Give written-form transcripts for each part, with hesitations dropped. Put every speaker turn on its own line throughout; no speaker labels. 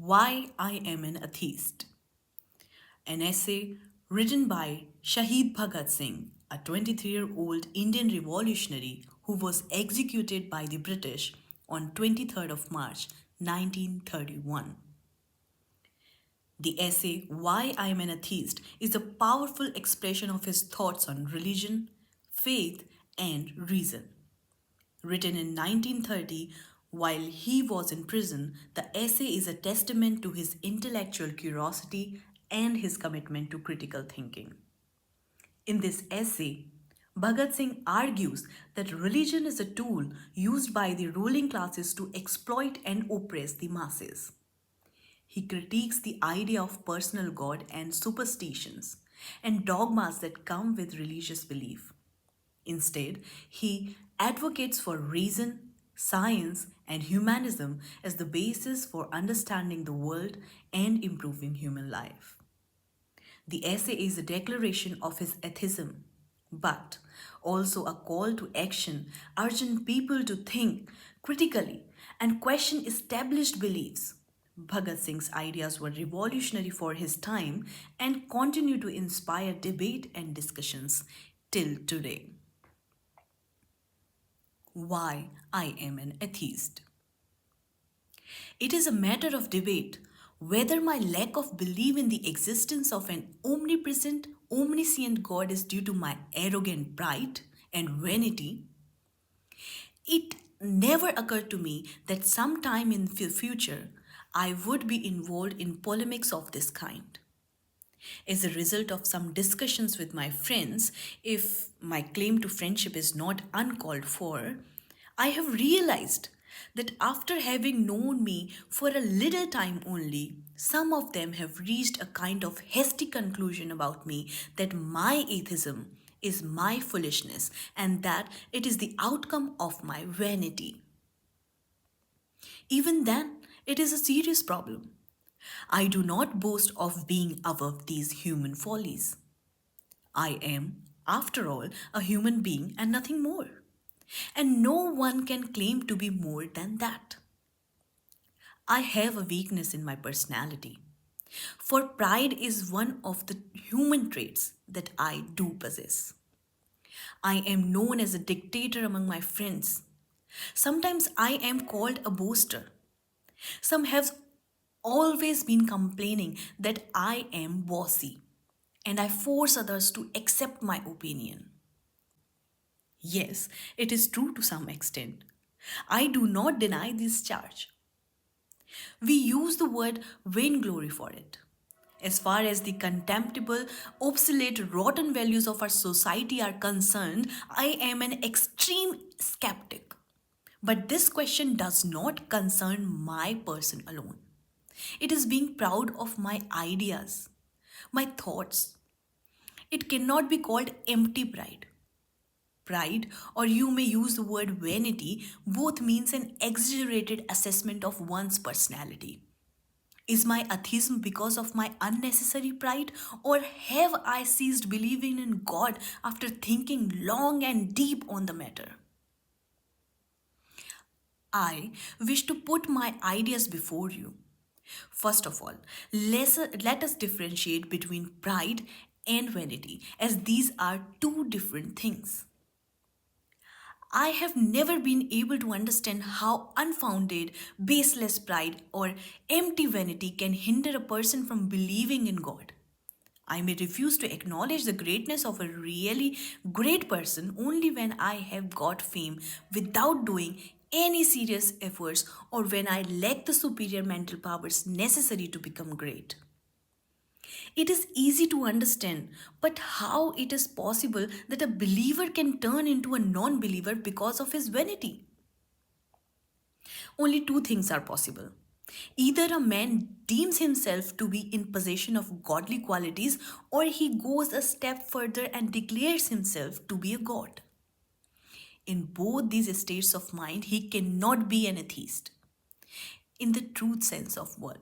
Why I Am an Atheist, an essay written by Shahid Bhagat Singh, a 23-year-old Indian revolutionary who was executed by the British on 23rd of March 1931. The essay Why I Am an Atheist is a powerful expression of his thoughts on religion, faith, and reason. Written in 1930 while he was in prison, the essay is a testament to his intellectual curiosity and his commitment to critical thinking. In this essay, Bhagat Singh argues that religion is a tool used by the ruling classes to exploit and oppress the masses. He critiques the idea of personal God and superstitions and dogmas that come with religious belief. Instead, he advocates for reason, science, and humanism as the basis for understanding the world and improving human life. The essay is a declaration of his atheism, but also a call to action, urging people to think critically and question established beliefs. Bhagat Singh's ideas were revolutionary for his time and continue to inspire debate and discussions till today. Why I am an atheist. It is a matter of debate whether my lack of belief in the existence of an omnipresent, omniscient God is due to my arrogant pride and vanity. It never occurred to me that sometime in the future I would be involved in polemics of this kind. As a result of some discussions with my friends, if my claim to friendship is not uncalled for, I have realized that after having known me for a little time only, some of them have reached a kind of hasty conclusion about me that my atheism is my foolishness and that it is the outcome of my vanity. Even then, it is a serious problem. I do not boast of being above these human follies. I am, after all, a human being and nothing more. And no one can claim to be more than that. I have a weakness in my personality. For pride is one of the human traits that I do possess. I am known as a dictator among my friends. Sometimes I am called a boaster. Some have always been complaining that I am bossy and I force others to accept my opinion. Yes, it is true to some extent. I do not deny this charge. We use the word vainglory for it. As far as the contemptible, obsolete, rotten values of our society are concerned, I am an extreme skeptic. But this question does not concern my person alone. It is being proud of my ideas, my thoughts. It cannot be called empty pride. Pride, or you may use the word vanity, both means an exaggerated assessment of one's personality. Is my atheism because of my unnecessary pride, or have I ceased believing in God after thinking long and deep on the matter? I wish to put my ideas before you. First of all, let us differentiate between pride and vanity, as these are two different things. I have never been able to understand how unfounded, baseless pride or empty vanity can hinder a person from believing in God. I may refuse to acknowledge the greatness of a really great person only when I have got fame without doing any serious efforts or when I lack the superior mental powers necessary to become great. It is easy to understand, but how it is possible that a believer can turn into a non believer because of his vanity? Only two things are possible. Either a man deems himself to be in possession of godly qualities, or he goes a step further and declares himself to be a god. In both these states of mind, he cannot be an atheist in the true sense of word.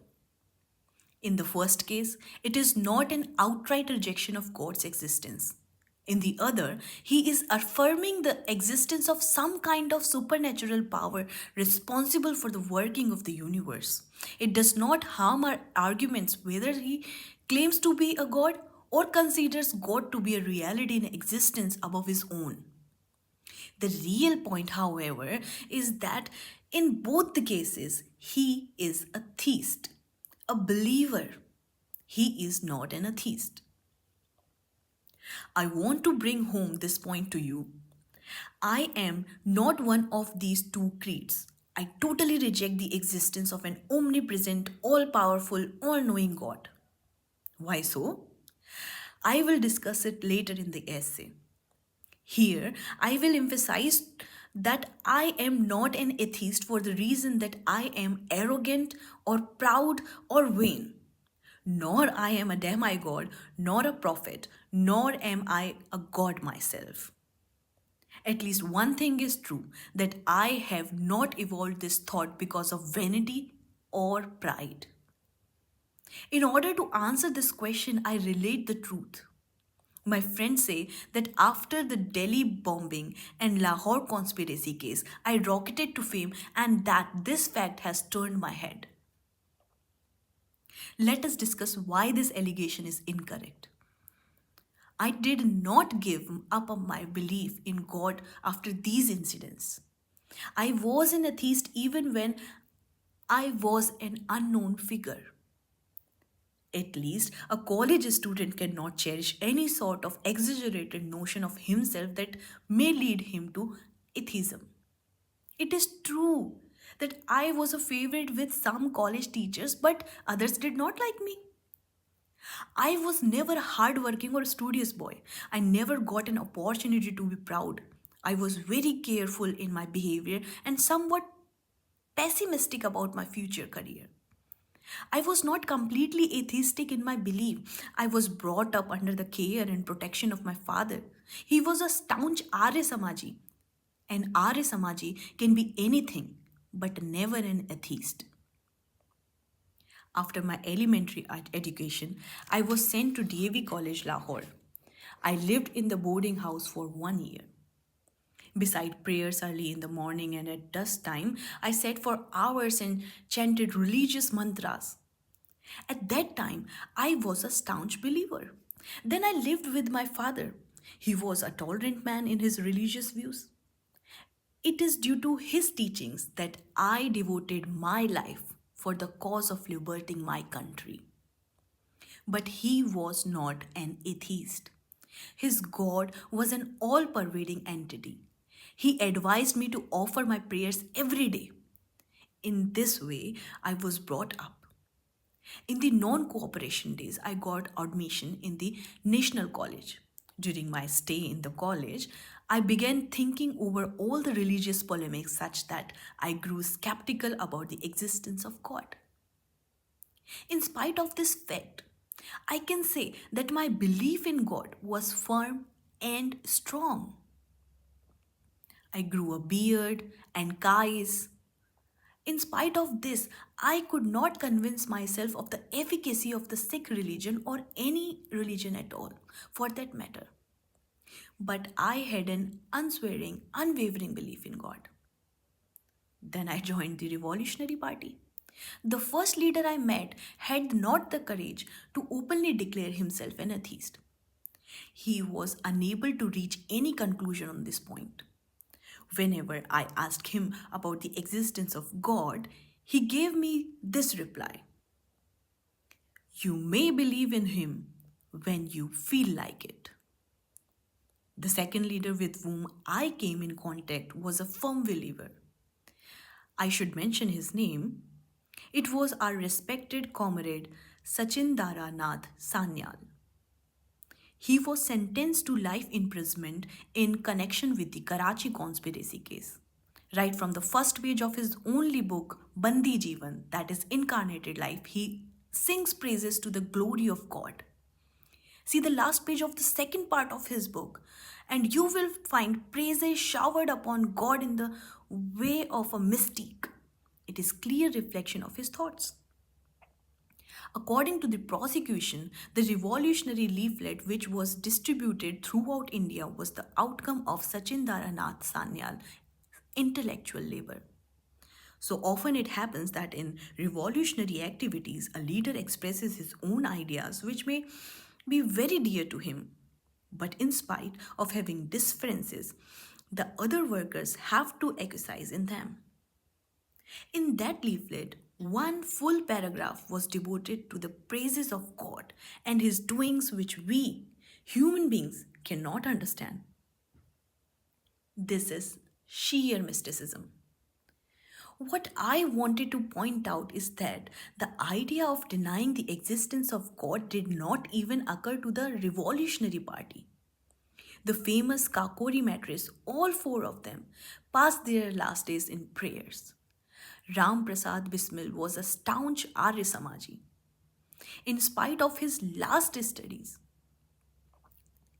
In the first case, it is not an outright rejection of God's existence. In the other, he is affirming the existence of some kind of supernatural power responsible for the working of the universe. It does not harm our arguments whether he claims to be a god or considers God to be a reality in existence above his own. The real point, however, is that in both the cases, he is a theist, a believer. He is not an atheist. I want to bring home this point to you. I am not one of these two creeds. I totally reject the existence of an omnipresent, all powerful, all knowing God. Why so? I will discuss it later in the essay. Here, I will emphasize that I am not an atheist for the reason that I am arrogant or proud or vain. Nor I am a demigod, nor a prophet, nor am I a god myself. At least one thing is true that I have not evolved this thought because of vanity or pride. In order to answer this question, I relate the truth. My friends say that after the Delhi bombing and Lahore conspiracy case, I rocketed to fame and that this fact has turned my head. Let us discuss why this allegation is incorrect. I did not give up on my belief in God after these incidents. I was an atheist even when I was an unknown figure. At least a college student cannot cherish any sort of exaggerated notion of himself that may lead him to atheism. It is true that I was a favorite with some college teachers, but others did not like me. I was never a hardworking or studious boy. I never got an opportunity to be proud. I was very careful in my behavior and somewhat pessimistic about my future career. I was not completely atheistic in my belief. I was brought up under the care and protection of my father. He was a staunch Arya Samaji, and Arya Samaji can be anything but never an atheist. After my elementary education, I was sent to DAV College, Lahore. I lived in the boarding house for 1 year. Beside prayers early in the morning and at dusk time, I sat for hours and chanted religious mantras. At that time, I was a staunch believer. Then I lived with my father. He was a tolerant man in his religious views. It is due to his teachings that I devoted my life for the cause of liberating my country. But he was not an atheist. His God was an all pervading entity. He advised me to offer my prayers every day. In this way, I was brought up. In the non cooperation days, I got admission in the National College. During my stay in the college, I began thinking over all the religious polemics such that I grew skeptical about the existence of God. In spite of this fact, I can say that my belief in God was firm and strong. I grew a beard and kais. In spite of this, I could not convince myself of the efficacy of the Sikh religion or any religion at all, for that matter. But I had an unswearing, unwavering belief in God. Then I joined the Revolutionary Party. The first leader I met had not the courage to openly declare himself an atheist. He was unable to reach any conclusion on this point. Whenever I asked him about the existence of God, he gave me this reply: You may believe in him when you feel like it. The second leader with whom I came in contact was a firm believer. I should mention his name. It was our respected comrade Sachindara Nath Sanyal. He was sentenced to life imprisonment in connection with the Karachi conspiracy case. Right from the first page of his only book, Bandi Jeevan, that is Incarnated Life, he sings praises to the glory of God. See the last page of the second part of his book, and you will find praises showered upon God in the way of a mystique. It is clear reflection of his thoughts. According to the prosecution, the revolutionary leaflet which was distributed throughout India was the outcome of Sachindra Sanyal intellectual labor. So often it happens that in revolutionary activities, a leader expresses his own ideas which may be very dear to him. But in spite of having differences, the other workers have to exercise in them. In that leaflet, one full paragraph was devoted to the praises of God and his doings which we, human beings, cannot understand. This is sheer mysticism. What I wanted to point out is that the idea of denying the existence of God did not even occur to the Revolutionary Party. The famous Kakori matrists, all four of them, passed their last days in prayers. Ram Prasad Bismil was a staunch Arya Samaji. In spite of his last studies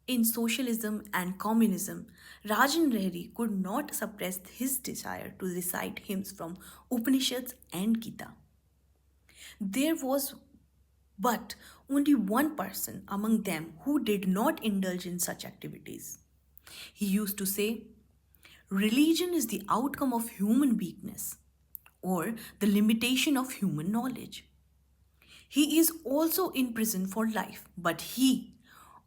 in socialism and communism, Rajan Rehri could not suppress his desire to recite hymns from Upanishads and Gita. There was but only one person among them who did not indulge in such activities. He used to say, religion is the outcome of human weakness or the limitation of human knowledge. He is also in prison for life, but he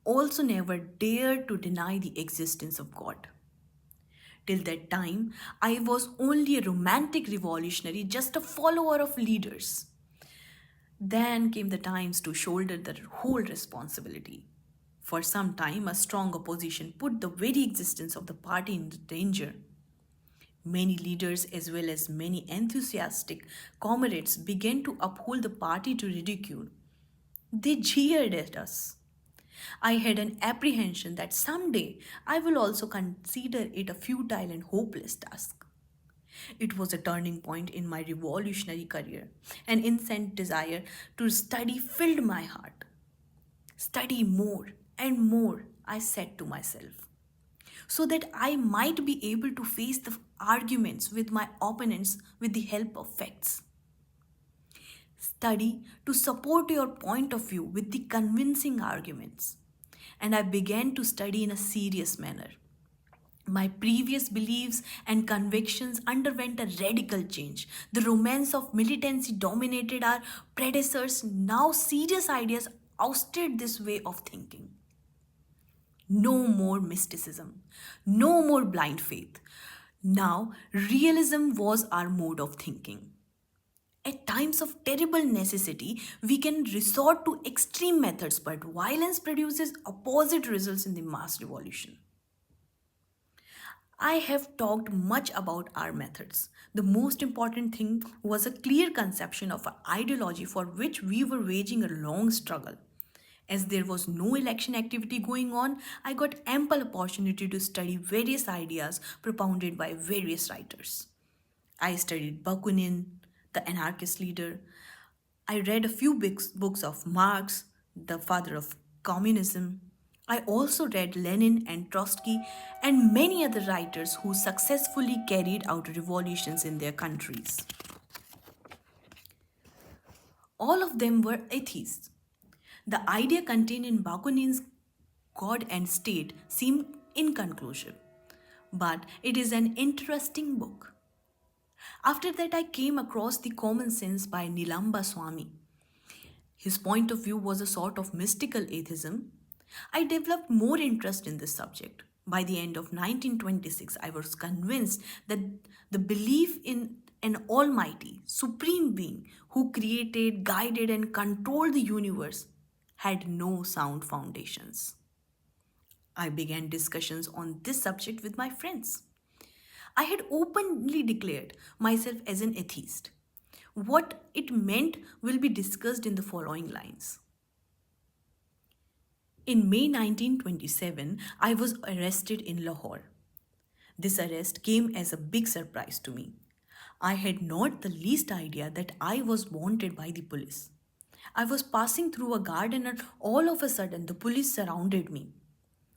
also never dared to deny the existence of God. Till that time, I was only a romantic revolutionary, just a follower of leaders. Then came the times to shoulder the whole responsibility. For some time, a strong opposition put the very existence of the party in danger. Many leaders, as well as many enthusiastic comrades, began to uphold the party to ridicule. They jeered at us. I had an apprehension that someday I will also consider it a futile and hopeless task. It was a turning point in my revolutionary career. An instant desire to study filled my heart. Study more and more, I said to myself, so that I might be able to face the arguments with my opponents with the help of facts. Study to support your point of view with the convincing arguments. And I began to study in a serious manner. My previous beliefs and convictions underwent a radical change. The romance of militancy dominated our predecessors. Now, serious ideas ousted this way of thinking. No more mysticism, no more blind faith. Now, realism was our mode of thinking. At times of terrible necessity, we can resort to extreme methods, but violence produces opposite results in the mass revolution. I have talked much about our methods. The most important thing was a clear conception of an ideology for which we were waging a long struggle. As there was no election activity going on, I got ample opportunity to study various ideas propounded by various writers. I studied Bakunin, the anarchist leader. I read a few books of Marx, the father of communism. I also read Lenin and Trotsky and many other writers who successfully carried out revolutions in their countries. All of them were atheists. The idea contained in Bakunin's God and State seemed inconclusive, but it is an interesting book. After that, I came across The Common Sense by Nilamba Swami. His point of view was a sort of mystical atheism. I developed more interest in this subject. By the end of 1926, I was convinced that the belief in an almighty, supreme being who created, guided, and controlled the universe had no sound foundations. I began discussions on this subject with my friends. I had openly declared myself as an atheist. What it meant will be discussed in the following lines. In May 1927, I was arrested in Lahore. This arrest came as a big surprise to me. I had not the least idea that I was wanted by the police. I was passing through a garden and all of a sudden the police surrounded me.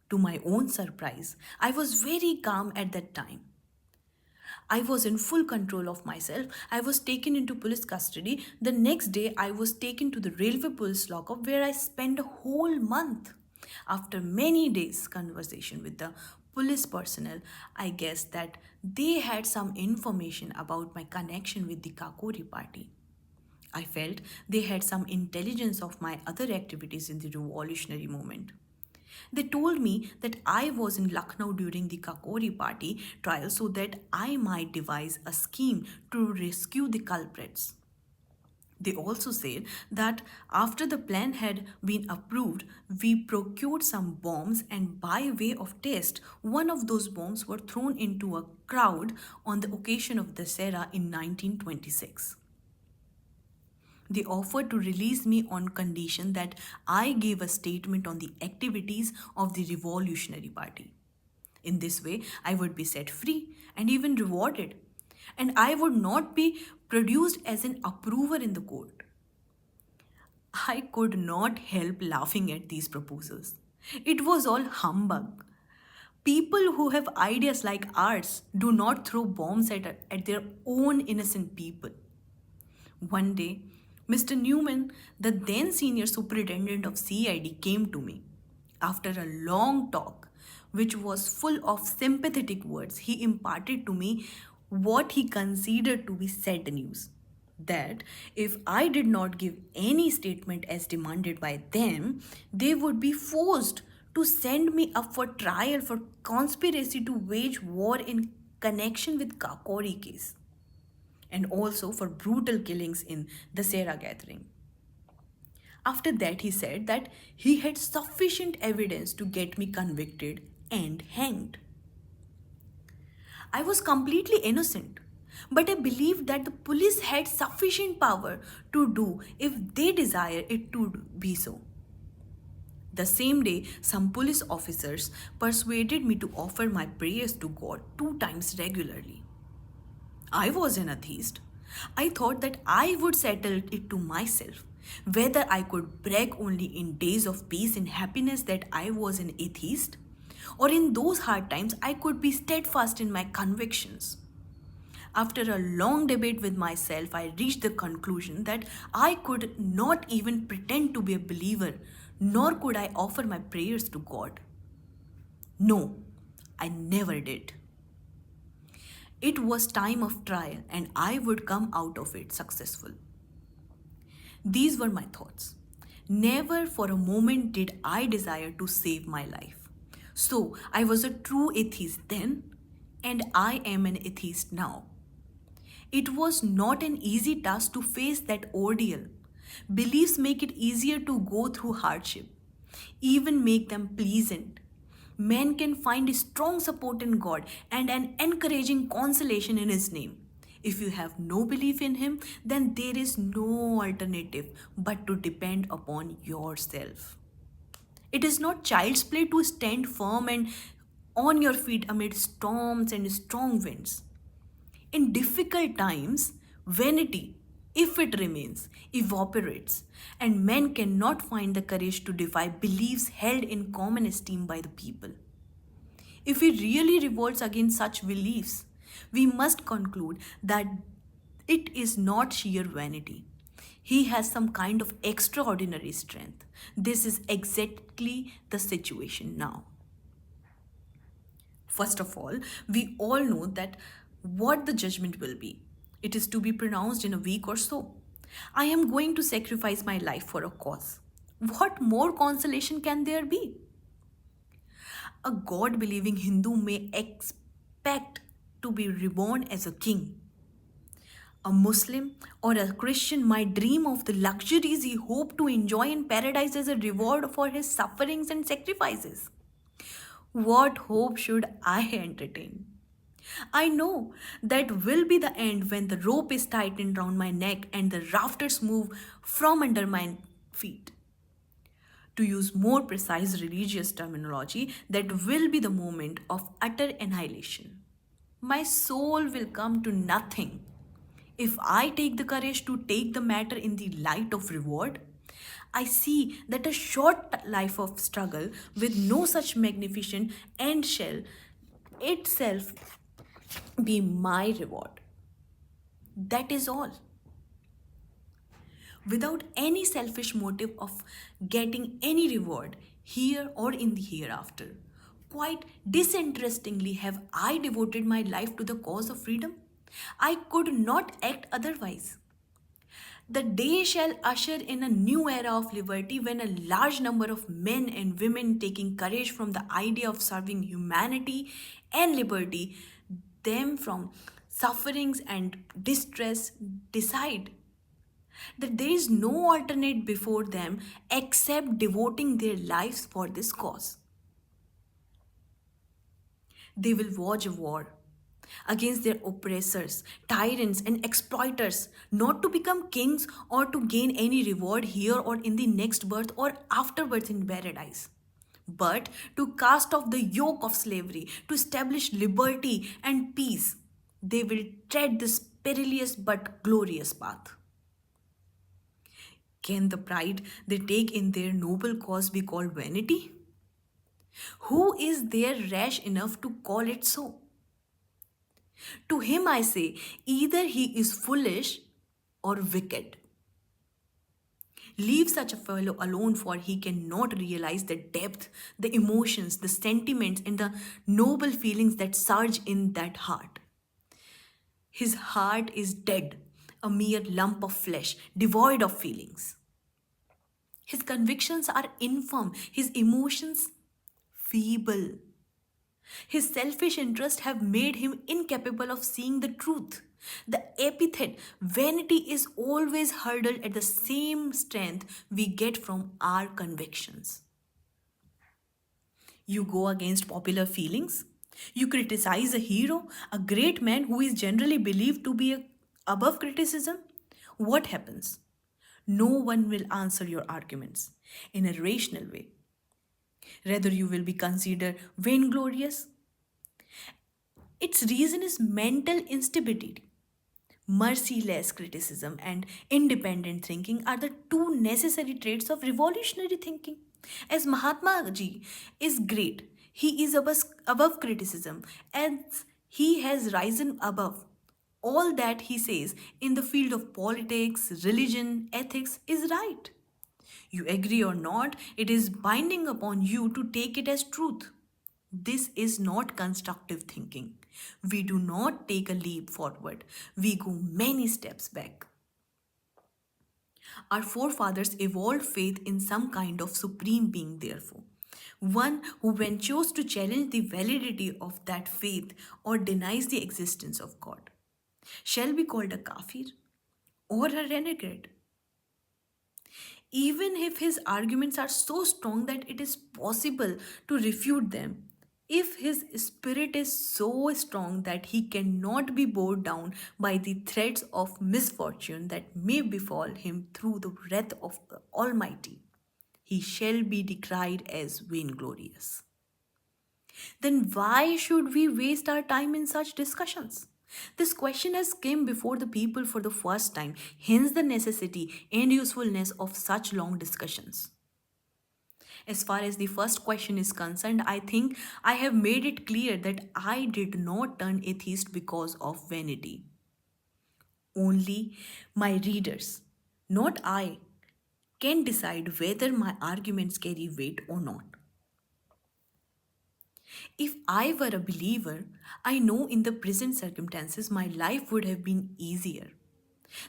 To my own surprise, I was very calm at that time. I was in full control of myself. I was taken into police custody. The next day, I was taken to the railway police lockup where I spent a whole month. After many days' conversation with the police personnel, I guessed that they had some information about my connection with the Kakori party. I felt they had some intelligence of my other activities in the revolutionary movement. They told me that I was in Lucknow during the Kakori party trial so that I might devise a scheme to rescue the culprits. They also said that after the plan had been approved, we procured some bombs, and by way of test, one of those bombs were thrown into a crowd on the occasion of Dasera in 1926. They offered to release me on condition that I gave a statement on the activities of the Revolutionary Party. In this way, I would be set free and even rewarded, and I would not be produced as an approver in the court. I could not help laughing at these proposals. It was all humbug. People who have ideas like ours do not throw bombs at their own innocent people. One day, Mr. Newman, the then senior superintendent of CID, came to me. After a long talk, which was full of sympathetic words, he imparted to me what he considered to be sad news. That if I did not give any statement as demanded by them, they would be forced to send me up for trial for conspiracy to wage war in connection with Kakori case and also for brutal killings in the Sarah gathering. After that, he said that he had sufficient evidence to get me convicted and hanged. I was completely innocent, but I believed that the police had sufficient power to do if they desire it to be so. The same day, some police officers persuaded me to offer my prayers to God 2 times regularly. I was an atheist. I thought that I would settle it to myself whether I could brag only in days of peace and happiness that I was an atheist, or in those hard times I could be steadfast in my convictions. After a long debate with myself, I reached the conclusion that I could not even pretend to be a believer, nor could I offer my prayers to God. No, I never did. It was time of trial and I would come out of it successful. These were my thoughts. Never for a moment did I desire to save my life. So I was a true atheist then and I am an atheist now. It was not an easy task to face that ordeal. Beliefs make it easier to go through hardship, even make them pleasant. Man can find strong support in God and an encouraging consolation in His name. If you have no belief in Him, then there is no alternative but to depend upon yourself. It is not child's play to stand firm and on your feet amid storms and strong winds. In difficult times, vanity, if it remains, evaporates, and men cannot find the courage to defy beliefs held in common esteem by the people. If he really revolts against such beliefs, we must conclude that it is not sheer vanity. He has some kind of extraordinary strength. This is exactly the situation now. First of all, we all know that what the judgment will be. It is to be pronounced in a week or so. I am going to sacrifice my life for a cause. What more consolation can there be? A God believing Hindu may expect to be reborn as a king. A Muslim or a Christian might dream of the luxuries he hoped to enjoy in paradise as a reward for his sufferings and sacrifices. What hope should I entertain? I know that will be the end when the rope is tightened round my neck and the rafters move from under my feet. To use more precise religious terminology, that will be the moment of utter annihilation. My soul will come to nothing. If I take the courage to take the matter in the light of reward, I see that a short life of struggle with no such magnificent end shall itself be my reward. That is all. Without any selfish motive of getting any reward here or in the hereafter. Quite disinterestingly have I devoted my life to the cause of freedom. I could not act otherwise. The day shall usher in a new era of liberty when a large number of men and women taking courage from the idea of serving humanity and liberty, them from sufferings and distress, decide that there is no alternate before them except devoting their lives for this cause. They will wage a war against their oppressors, tyrants, and exploiters, not to become kings or to gain any reward here or in the next birth or afterwards in paradise, but to cast off the yoke of slavery, to establish liberty and peace. They will tread this perilous but glorious path. Can the pride they take in their noble cause be called vanity? Who is there rash enough to call it so? To him I say, either he is foolish or wicked. Leave such a fellow alone, for he cannot realize the depth, the emotions, the sentiments, and the noble feelings that surge in that heart. His heart is dead, a mere lump of flesh, devoid of feelings. His convictions are infirm, his emotions feeble. His selfish interests have made him incapable of seeing the truth. The epithet vanity is always hurdled at the same strength we get from our convictions. You go against popular feelings. You criticize a hero, a great man who is generally believed to be above criticism. What happens? No one will answer your arguments in a rational way. Rather, you will be considered vainglorious. Its reason is mental instability. Merciless criticism and independent thinking are the two necessary traits of revolutionary thinking. As Mahatma Ji is great, he is above criticism, as he has risen above. All that he says in the field of politics, religion, ethics is right. You agree or not, it is binding upon you to take it as truth. This is not constructive thinking. We do not take a leap forward, we go many steps back. Our forefathers evolved faith in some kind of supreme being, therefore. One who ventures to challenge the validity of that faith or denies the existence of God shall be called a kafir or a renegade. Even if his arguments are so strong that it is possible to refute them, if his spirit is so strong that he cannot be bowed down by the threats of misfortune that may befall him through the wrath of the Almighty, he shall be decried as vainglorious. Then why should we waste our time in such discussions? This question has come before the people for the first time, hence the necessity and usefulness of such long discussions. As far as the first question is concerned, I think I have made it clear that I did not turn atheist because of vanity. Only my readers, not I, can decide whether my arguments carry weight or not. If I were a believer, I know in the present circumstances my life would have been easier.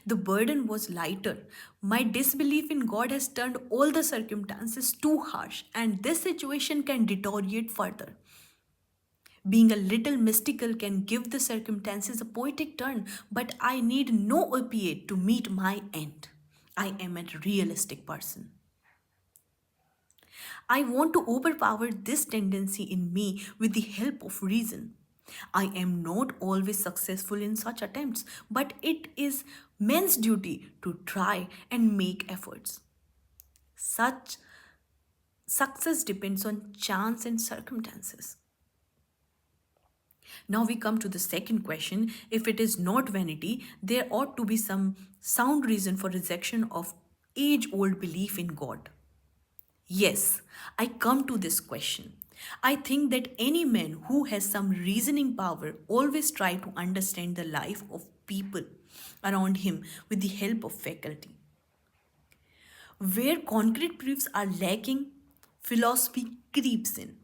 The burden was lighter. My disbelief in God has turned all the circumstances too harsh, and this situation can deteriorate further. Being a little mystical can give the circumstances a poetic turn, but I need no opiate to meet my end. I am a realistic person. I want to overpower this tendency in me with the help of reason. I am not always successful in such attempts, but it is men's duty to try and make efforts. Such success depends on chance and circumstances. Now we come to the second question. If it is not vanity, there ought to be some sound reason for rejection of age old belief in God. Yes, I come to this question. I think that any man who has some reasoning power always try to understand the life of people around him with the help of faculty. Where concrete proofs are lacking, philosophy creeps in.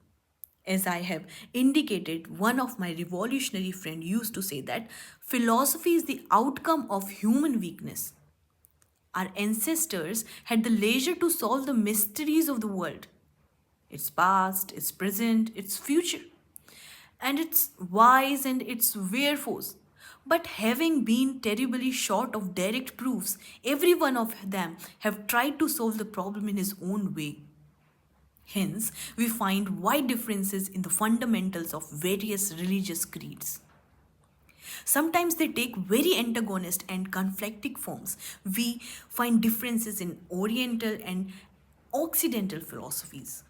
As I have indicated, one of my revolutionary friend used to say that philosophy is the outcome of human weakness. Our ancestors had the leisure to solve the mysteries of the world, its past, its present, its future, and its whys and its wherefores. But having been terribly short of direct proofs, every one of them have tried to solve the problem in his own way. Hence, we find wide differences in the fundamentals of various religious creeds. Sometimes they take very antagonist and conflicting forms. We find differences in Oriental and Occidental philosophies.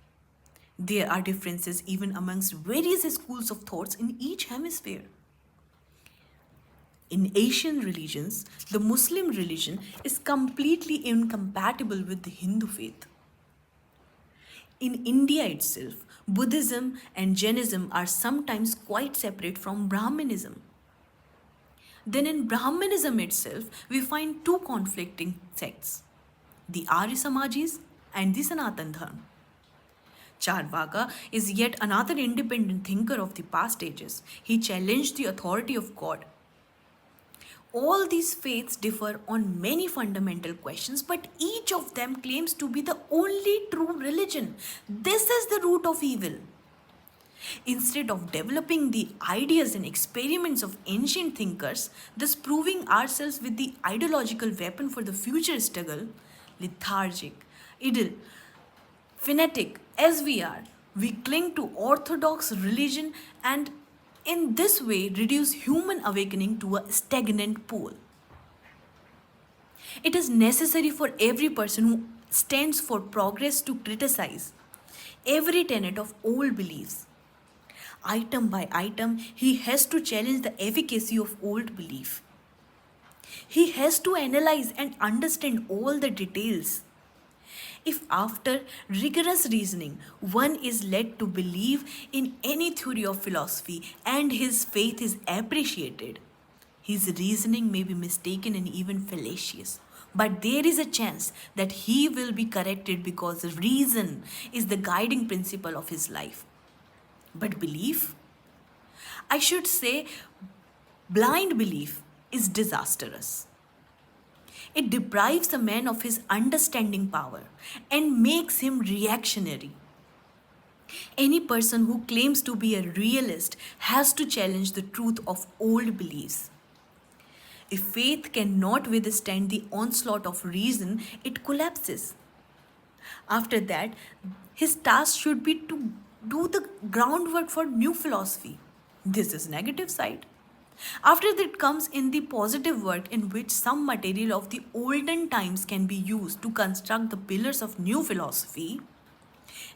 There are differences even amongst various schools of thoughts in each hemisphere. In Asian religions, the Muslim religion is completely incompatible with the Hindu faith. In India itself, Buddhism and Jainism are sometimes quite separate from Brahmanism. Then in Brahmanism itself, we find two conflicting sects, the Arya Samajis and the Sanatan Dharma. Charvaka is yet another independent thinker of the past ages. He challenged the authority of God. All these faiths differ on many fundamental questions, but each of them claims to be the only true religion. This is the root of evil. Instead of developing the ideas and experiments of ancient thinkers, thus proving ourselves with the ideological weapon for the future struggle, lethargic, idle, fanatic as we are, we cling to orthodox religion and in this way reduce human awakening to a stagnant pool. It is necessary for every person who stands for progress to criticize every tenet of old beliefs. Item by item, he has to challenge the efficacy of old belief. He has to analyze and understand all the details. If after rigorous reasoning one is led to believe in any theory of philosophy and his faith is appreciated, his reasoning may be mistaken and even fallacious. But there is a chance that he will be corrected because reason is the guiding principle of his life. But belief, I should say, blind belief is disastrous. It deprives a man of his understanding power and makes him reactionary. Any person who claims to be a realist has to challenge the truth of old beliefs. If faith cannot withstand the onslaught of reason, it collapses. After that, his task should be to do the groundwork for new philosophy. This is negative side. After that comes in the positive work in which some material of the olden times can be used to construct the pillars of new philosophy.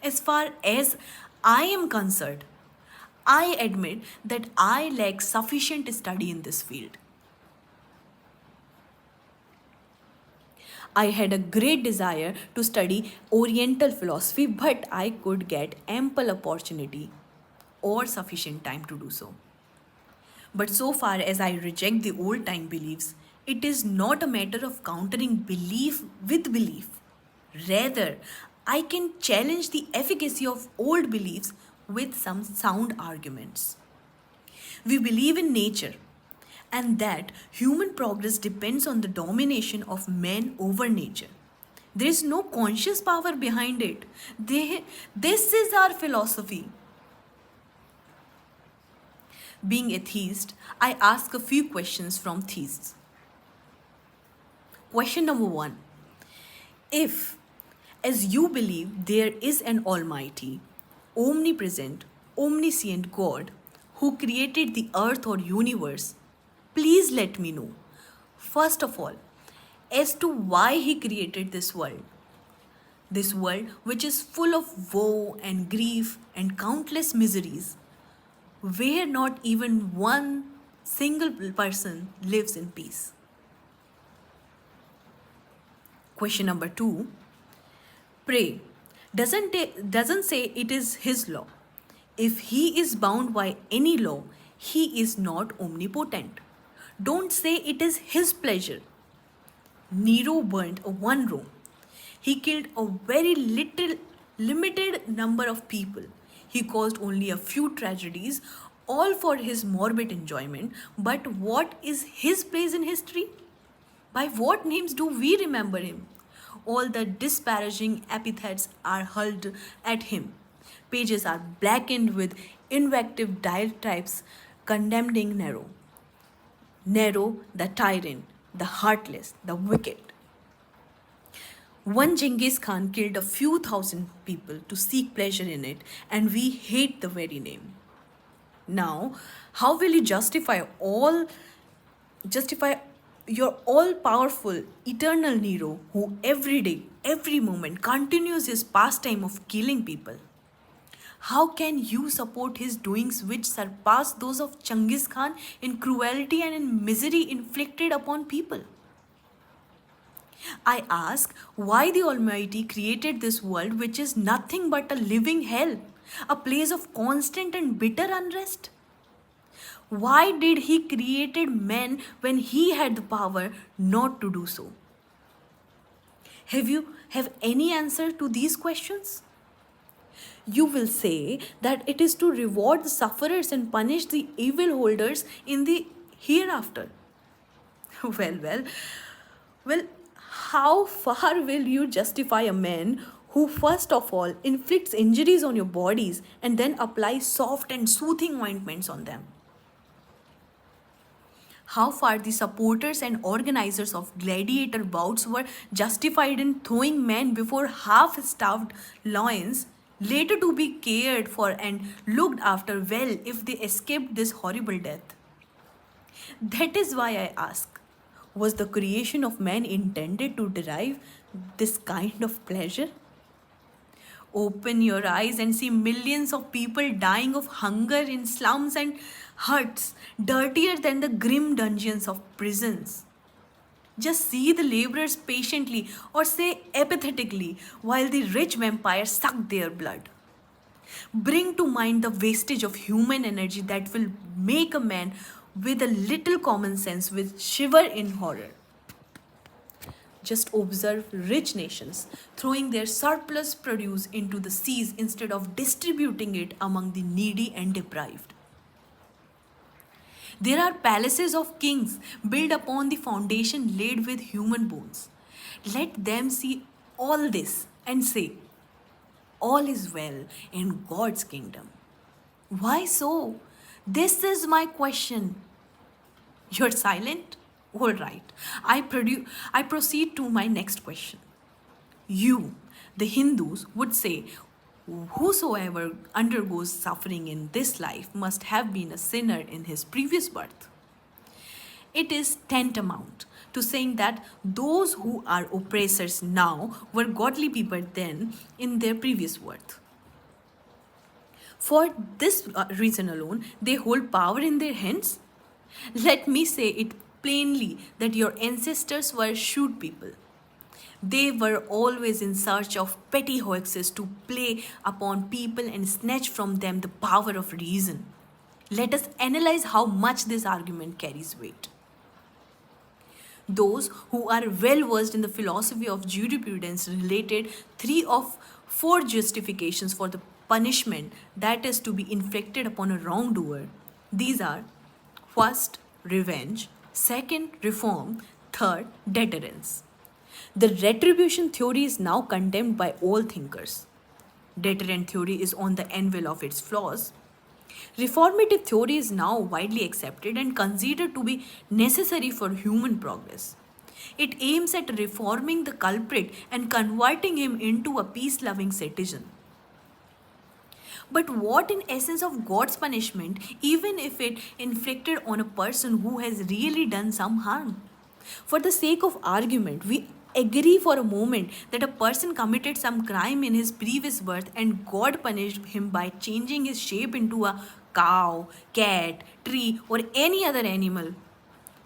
As far as I am concerned, I admit that I lack sufficient study in this field. I had a great desire to study Oriental philosophy, but I could get ample opportunity or sufficient time to do so. But so far as I reject the old time beliefs, it is not a matter of countering belief with belief. Rather, I can challenge the efficacy of old beliefs with some sound arguments. We believe in nature and that human progress depends on the domination of man over nature. There is no conscious power behind it. This is our philosophy. Being atheist, I ask a few questions from theists. Question number one: if, as you believe, there is an almighty, omnipresent, omniscient God who created the earth or universe, please let me know, first of all, as to why he created this world. This world, which is full of woe and grief and countless miseries, where not even one single person lives in peace. Question number two: pray doesn't say it is his law. If he is bound by any law, he is not omnipotent. Don't say it is his pleasure. Nero burned one Rome. He killed a very little limited number of people. He caused only a few tragedies, all for his morbid enjoyment. But what is his place in history? By what names do we remember him? All the disparaging epithets are hurled at him. Pages are blackened with invective diatribes condemning Nero. Nero, the tyrant, the heartless, the wicked. One Genghis Khan killed a few thousand people to seek pleasure in it, and we hate the very name. Now, how will you justify your all-powerful eternal Nero who every day, every moment continues his pastime of killing people? How can you support his doings which surpass those of Genghis Khan in cruelty and in misery inflicted upon people? I ask why the Almighty created this world which is nothing but a living hell, a place of constant and bitter unrest? Why did he created men when he had the power not to do so? Have you have any answer to these questions? You will say that it is to reward the sufferers and punish the evil holders in the hereafter. Well, well, well, how far will you justify a man who, first of all, inflicts injuries on your bodies and then applies soft and soothing ointments on them? How far the supporters and organizers of gladiator bouts were justified in throwing men before half starved lions, later to be cared for and looked after well if they escaped this horrible death? That is why I ask, was the creation of man intended to derive this kind of pleasure? Open your eyes and see millions of people dying of hunger in slums and huts, dirtier than the grim dungeons of prisons. Just see the laborers patiently, or say apathetically, while the rich vampires suck their blood. Bring to mind the wastage of human energy that will make a man with a little common sense with shiver in horror. Just observe rich nations throwing their surplus produce into the seas instead of distributing it among the needy and deprived. There are palaces of kings built upon the foundation laid with human bones. Let them see all this and say, all is well in God's kingdom. Why so? This is my question. You're silent? All right. I proceed to my next question. You, the Hindus, would say, whosoever undergoes suffering in this life must have been a sinner in his previous birth. It is tantamount to saying that those who are oppressors now were godly people then in their previous birth. For this reason alone, they hold power in their hands. Let me say it plainly that your ancestors were shrewd people. They were always in search of petty hoaxes to play upon people and snatch from them the power of reason. Let us analyze how much this argument carries weight. Those who are well versed in the philosophy of jurisprudence related three of four justifications for the punishment that is to be inflicted upon a wrongdoer. These are: first, revenge; second, reform; third, deterrence. The retribution theory is now condemned by all thinkers. Deterrent theory is on the anvil of its flaws. Reformative theory is now widely accepted and considered to be necessary for human progress. It aims at reforming the culprit and converting him into a peace loving citizen. But what in essence of God's punishment, even if it inflicted on a person who has really done some harm? For the sake of argument, we agree for a moment that a person committed some crime in his previous birth and God punished him by changing his shape into a cow, cat, tree, or any other animal.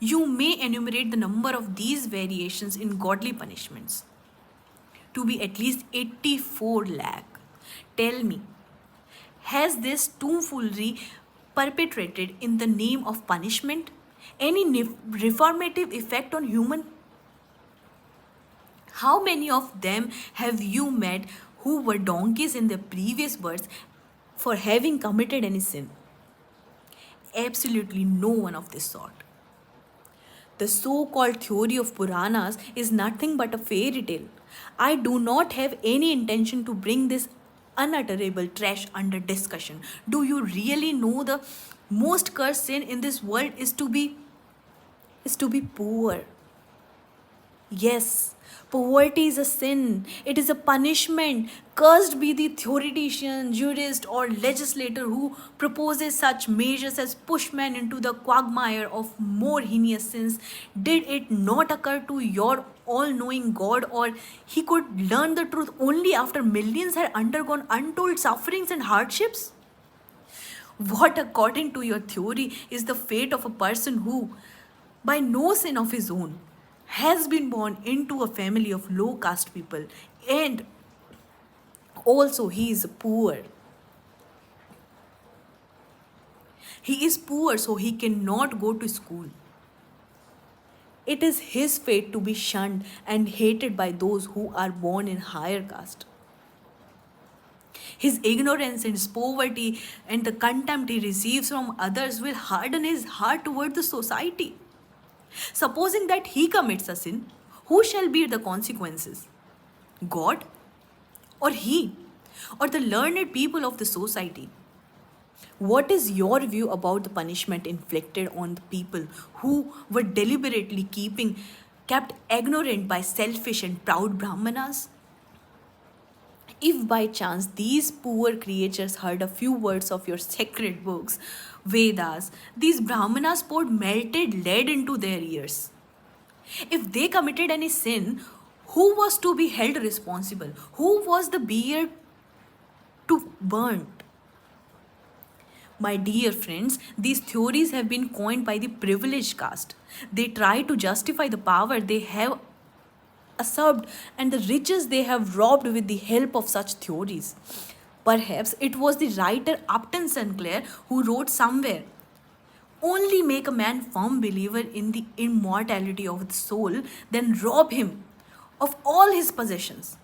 You may enumerate the number of these variations in godly punishments to be at least 84 lakh. Tell me, Has this tomfoolery perpetrated in the name of punishment any reformative effect on human? How many of them have you met who were donkeys in their previous births for having committed any sin? Absolutely no one of this sort. The so called theory of Puranas is nothing but a fairy tale. I do not have any intention to bring this unutterable trash under discussion. Do you really know the most cursed sin in this world is to be poor? Yes, poverty is a sin. It is a punishment. Cursed be the theoretician, jurist, or legislator who proposes such measures as push man into the quagmire of more heinous sins. Did it not occur to your all knowing God, or he could learn the truth only after millions had undergone untold sufferings and hardships? What, according to your theory, is the fate of a person who, by no sin of his own, has been born into a family of low caste people, and also he is poor? He is poor, so he cannot go to school. It is his fate to be shunned and hated by those who are born in higher caste. His ignorance and his poverty and the contempt he receives from others will harden his heart toward the society. Supposing that he commits a sin, who shall bear the consequences? God? Or he? Or the learned people of the society? What is your view about the punishment inflicted on the people who were deliberately kept ignorant by selfish and proud Brahmanas? If by chance these poor creatures heard a few words of your sacred books, Vedas, these Brahmanas poured melted lead into their ears. If they committed any sin, who was to be held responsible? Who was the bear to burn? My dear friends, these theories have been coined by the privileged caste. They try to justify the power they have usurped and the riches they have robbed with the help of such theories. Perhaps it was the writer Upton Sinclair who wrote somewhere, only make a man firm believer in the immortality of the soul, then rob him of all his possessions.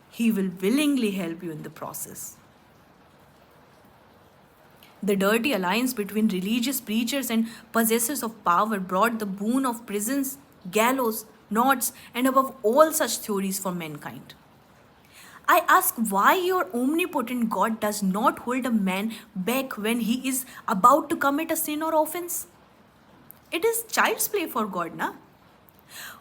He will willingly help you in the process. The dirty alliance between religious preachers and possessors of power brought the boon of prisons, gallows, knots, and above all such theories for mankind. I ask why your omnipotent God does not hold a man back when he is about to commit a sin or offense. It is child's play for God, na?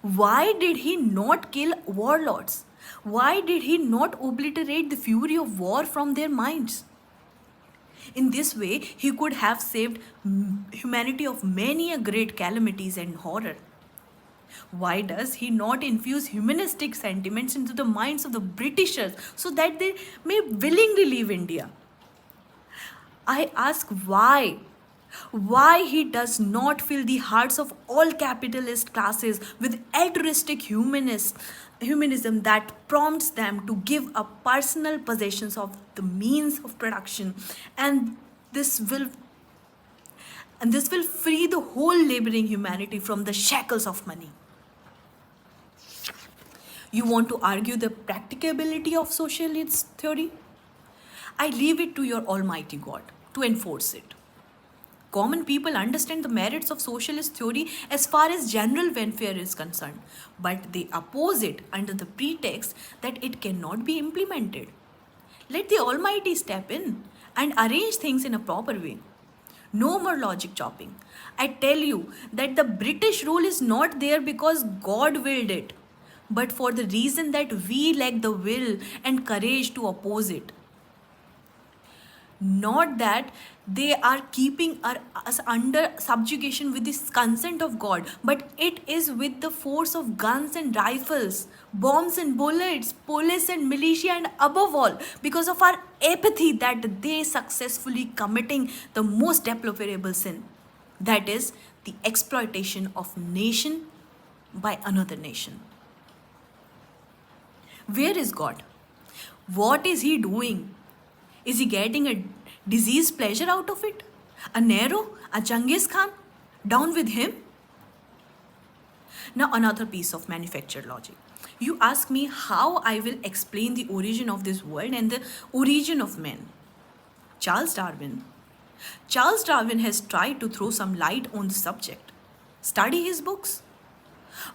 Why did he not kill warlords? Why did he not obliterate the fury of war from their minds? In this way, he could have saved humanity of many a great calamities and horror. Why does he not infuse humanistic sentiments into the minds of the Britishers so that they may willingly leave India? I ask why. Why he does not fill the hearts of all capitalist classes with altruistic humanism that prompts them to give up personal possessions of the means of production, and this will free the whole laboring humanity from the shackles of money. You want to argue the practicability of socialist theory? I leave it to your almighty God to enforce it. Common people understand the merits of socialist theory as far as general welfare is concerned, but they oppose it under the pretext that it cannot be implemented. Let the Almighty step in and arrange things in a proper way. No more logic chopping. I tell you that the British rule is not there because God willed it, but for the reason that we lack the will and courage to oppose it. Not that they are keeping us under subjugation with the consent of God, but it is with the force of guns and rifles, bombs and bullets, police and militia, and above all, because of our apathy, that they successfully committing the most deplorable sin, that is, the exploitation of nation by another nation. Where is God? What is he doing? Is he getting a disease pleasure out of it? A Nero? A Genghis Khan? Down with him? Now, another piece of manufactured logic. You ask me how I will explain the origin of this world and the origin of men. Charles Darwin. Charles Darwin has tried to throw some light on the subject. Study his books.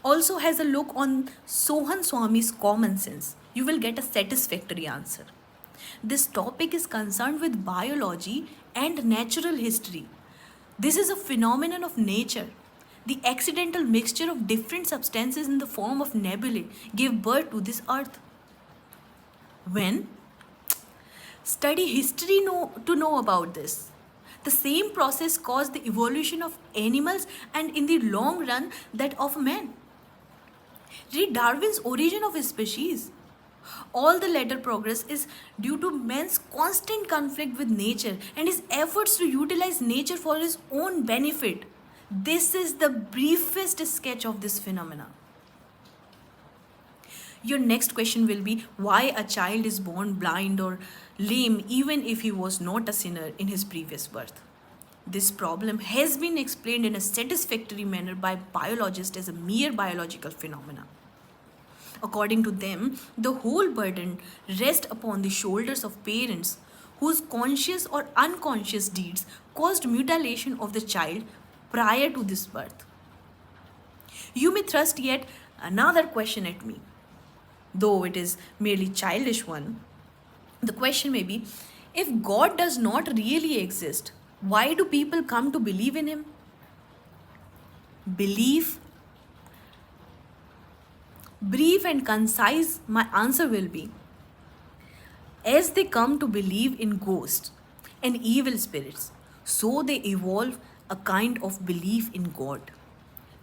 Also has a look on Sohan Swami's common sense. You will get a satisfactory answer. This topic is concerned with biology and natural history. This is a phenomenon of nature. The accidental mixture of different substances in the form of nebulae gave birth to this earth. When? Study history to know about this. The same process caused the evolution of animals and in the long run that of man. Read Darwin's Origin of Species. All the later progress is due to man's constant conflict with nature and his efforts to utilize nature for his own benefit. This is the briefest sketch of this phenomena. Your next question will be why a child is born blind or lame even if he was not a sinner in his previous birth. This problem has been explained in a satisfactory manner by biologists as a mere biological phenomena. According to them, the whole burden rests upon the shoulders of parents whose conscious or unconscious deeds caused mutilation of the child prior to this birth. You may thrust yet another question at me, though it is merely childish one. The question may be, if God does not really exist, why do people come to believe in him? Belief. Brief and concise, my answer will be, as they come to believe in ghosts and evil spirits, so they evolve a kind of belief in God.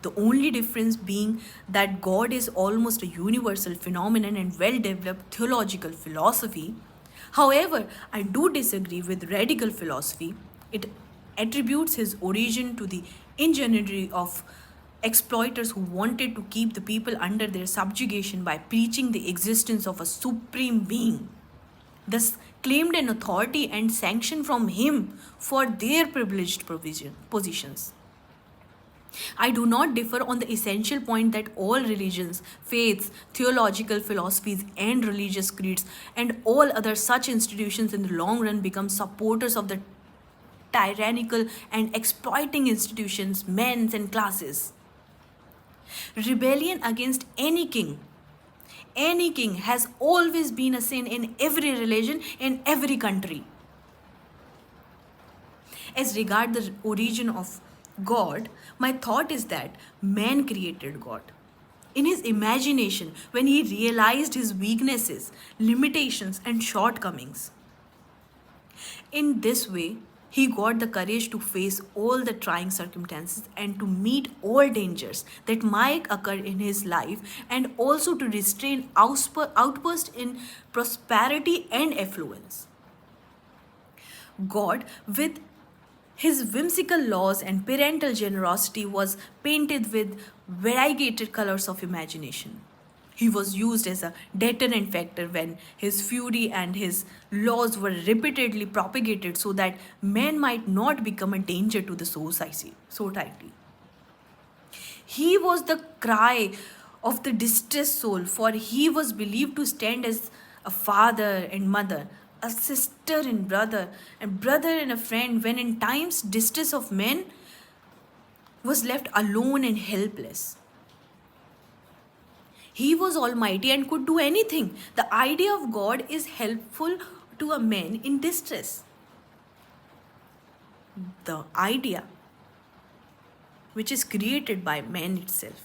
The only difference being that God is almost a universal phenomenon and well-developed theological philosophy. However, I do disagree with radical philosophy. It attributes his origin to the ingenuity of exploiters who wanted to keep the people under their subjugation by preaching the existence of a supreme being, thus claimed an authority and sanction from him for their privileged positions. I do not differ on the essential point that all religions, faiths, theological philosophies, and religious creeds, and all other such institutions in the long run become supporters of the tyrannical and exploiting institutions, men, and classes. Rebellion against any king has always been a sin in every religion, in every country. As regard the origin of God, my thought is that man created God. In his imagination, when he realized his weaknesses, limitations, and shortcomings. In this way, he got the courage to face all the trying circumstances and to meet all dangers that might occur in his life and also to restrain outbursts in prosperity and affluence. God, with his whimsical laws and parental generosity, was painted with variegated colors of imagination. He was used as a deterrent factor when his fury and his laws were repeatedly propagated so that men might not become a danger to the society. He was the cry of the distressed soul, for he was believed to stand as a father and mother, a sister and brother and a friend when in times distress of men was left alone and helpless. He was almighty and could do anything. The idea of God is helpful to a man in distress. The idea which is created by man itself.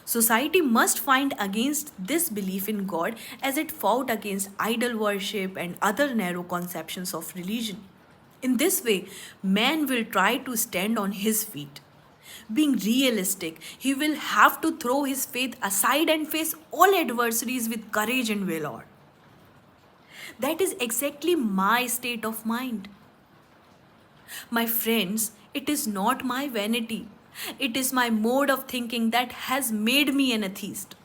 Society must fight against this belief in God as it fought against idol worship and other narrow conceptions of religion. In this way, man will try to stand on his feet. Being realistic, he will have to throw his faith aside and face all adversaries with courage and valor. That is exactly my state of mind. My friends, it is not my vanity. It is my mode of thinking that has made me an atheist.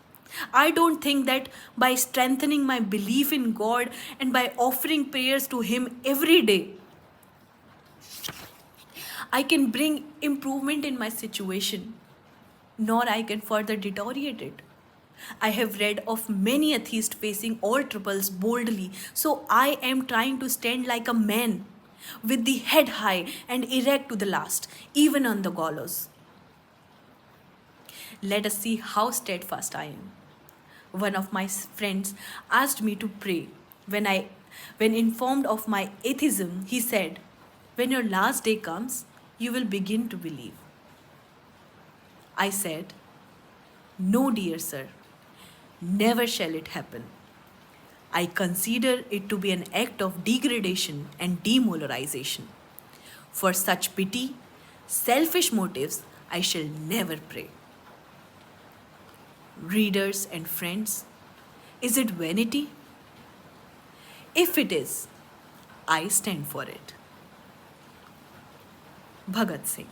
I don't think that by strengthening my belief in God and by offering prayers to Him every day, I can bring improvement in my situation, nor I can further deteriorate it. I have read of many atheists facing all troubles boldly, so I am trying to stand like a man, with the head high and erect to the last, even on the gallows. Let us see how steadfast I am. One of my friends asked me to pray. When informed of my atheism, he said, "When your last day comes, you will begin to believe." I said, "No, dear sir, never shall it happen. I consider it to be an act of degradation and demoralization. For such petty, selfish motives, I shall never pray." Readers and friends, is it vanity? If it is, I stand for it. Bhagat Singh.